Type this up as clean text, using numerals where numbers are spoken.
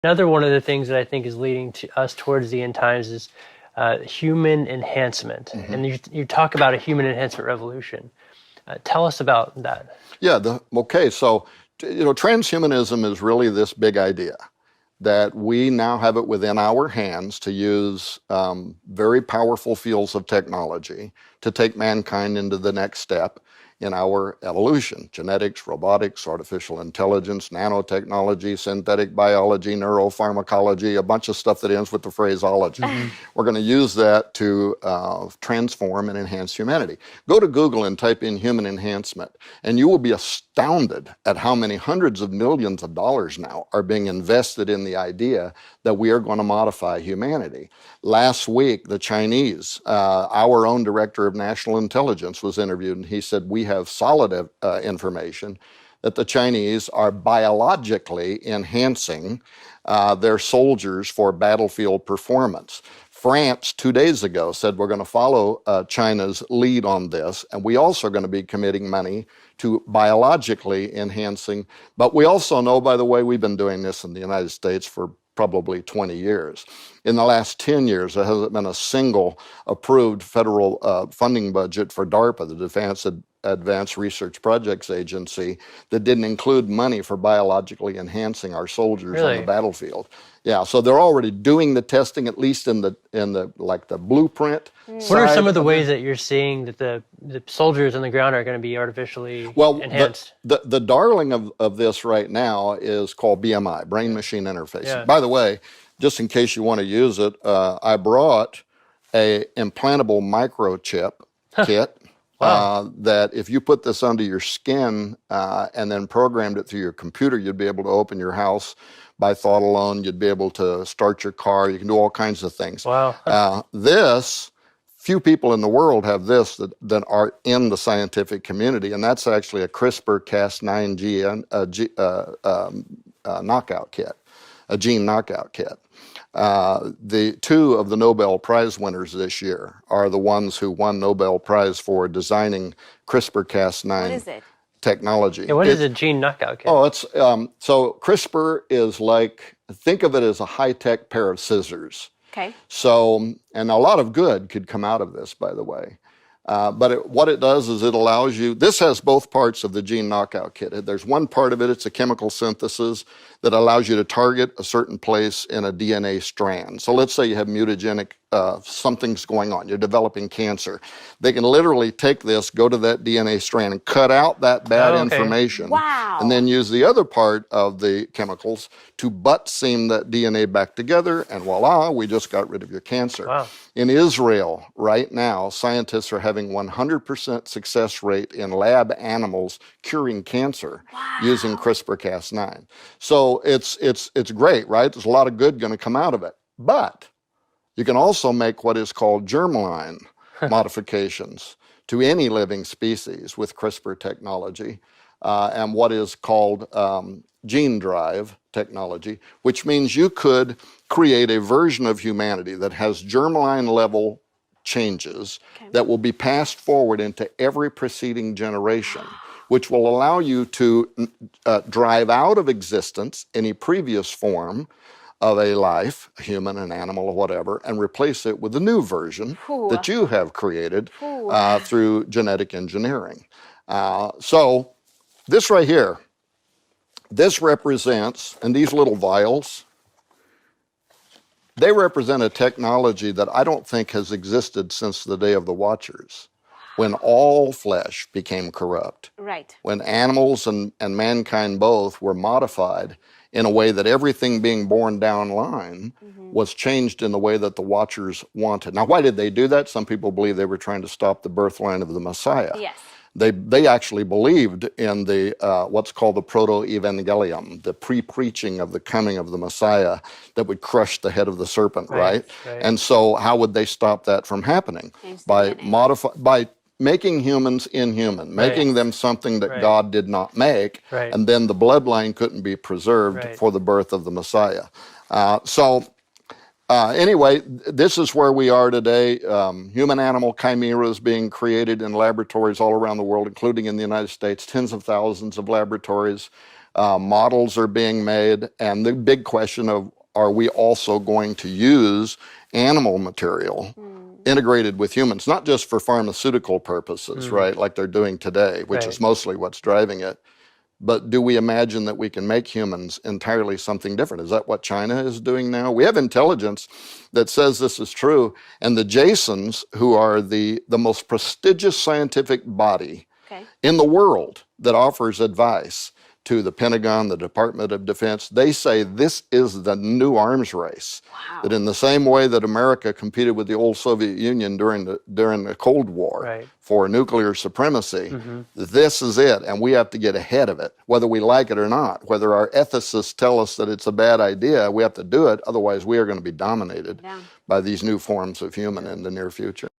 Another one of the things that I think is leading to us towards the end times is human enhancement. Mm-hmm. And you talk about a human enhancement revolution. Tell us about that. Yeah, so transhumanism is really this big idea that we now have it within our hands to use very powerful fields of technology to take mankind into the next step in our evolution: genetics, robotics, artificial intelligence, nanotechnology, synthetic biology, neuropharmacology, a bunch of stuff that ends with the phraseology. We're going to use that to transform and enhance humanity. Go to Google and type in human enhancement, and you will be astounded at how many hundreds of millions of dollars now are being invested in the idea that we are going to modify humanity. Last week, the Chinese, our own director of national intelligence was interviewed, and he said, we have solid information that the Chinese are biologically enhancing their soldiers for battlefield performance. France 2 days ago said we're going to follow China's lead on this, and we also are going to be committing money to biologically enhancing. But we also know, by the way, we've been doing this in the United States for probably 20 years. In the last 10 years, there hasn't been a single approved federal funding budget for DARPA, the Advanced Research Projects Agency, that didn't include money for biologically enhancing our soldiers on the battlefield. Yeah, so they're already doing the testing, at least in the blueprint. What are some of the ways that you're seeing that the soldiers on the ground are going to be artificially enhanced? The darling of this right now is called BMI, brain machine interface. Yeah. By the way, just in case you want to use it, I brought a implantable microchip kit. Wow. That if you put this under your skin and then programmed it through your computer, you'd be able to open your house by thought alone. You'd be able to start your car. You can do all kinds of things. Wow. Few people in the world have this that are in the scientific community, and that's actually a CRISPR-Cas9 knockout kit, a gene knockout kit. The two of the Nobel Prize winners this year are the ones who won Nobel Prize for designing CRISPR-Cas9 technology. Yeah, what is a gene knockout kit? Oh, it's so CRISPR is like, think of it as a high-tech pair of scissors. Okay. So, and a lot of good could come out of this, by the way. But what it does is it allows you, this has both parts of the gene knockout kit. There's one part of it, it's a chemical synthesis that allows you to target a certain place in a DNA strand. So let's say you have mutagenic, something's going on, you're developing cancer. They can literally take this, go to that DNA strand and cut out that bad information. Wow. And then use the other part of the chemicals to butt seam that DNA back together, and voila, we just got rid of your cancer. Wow. In Israel, right now, scientists are having 100% success rate in lab animals curing cancer using CRISPR-Cas9. So it's great, right? There's a lot of good going to come out of it. But you can also make what is called germline modifications to any living species with CRISPR technology, and what is called gene drive technology, which means you could create a version of humanity that has germline level changes that will be passed forward into every preceding generation, which will allow you to drive out of existence any previous form of a life, a human, an animal, or whatever, and replace it with a new version that you have created through genetic engineering. So this right here, this represents, and these little vials, they represent a technology that I don't think has existed since the day of the Watchers, when all flesh became corrupt. Right. When animals and mankind both were modified in a way that everything being born down line was changed in the way that the Watchers wanted. Now, why did they do that? Some people believe they were trying to stop the birth line of the Messiah. Yes. They actually believed in the what's called the proto-evangelium, the pre-preaching of the coming of the Messiah that would crush the head of the serpent, right? And so how would they stop that from happening? By making humans inhuman, making them something that God did not make, and then the bloodline couldn't be preserved for the birth of the Messiah. Anyway, this is where we are today. Human-animal chimeras being created in laboratories all around the world, including in the United States, tens of thousands of laboratories. Models are being made, and the big question of, are we also going to use animal material integrated with humans, not just for pharmaceutical purposes, right, like they're doing today, which is mostly what's driving it, but do we imagine that we can make humans entirely something different? Is that what China is doing now? We have intelligence that says this is true, and the Jasons, who are the most prestigious scientific body in the world that offers advice to the Pentagon, the Department of Defense, they say this is the new arms race. Wow. That in the same way that America competed with the old Soviet Union during the Cold War for nuclear supremacy, this is it, and we have to get ahead of it, whether we like it or not. Whether our ethicists tell us that it's a bad idea, we have to do it, otherwise we are going to be dominated by these new forms of human in the near future.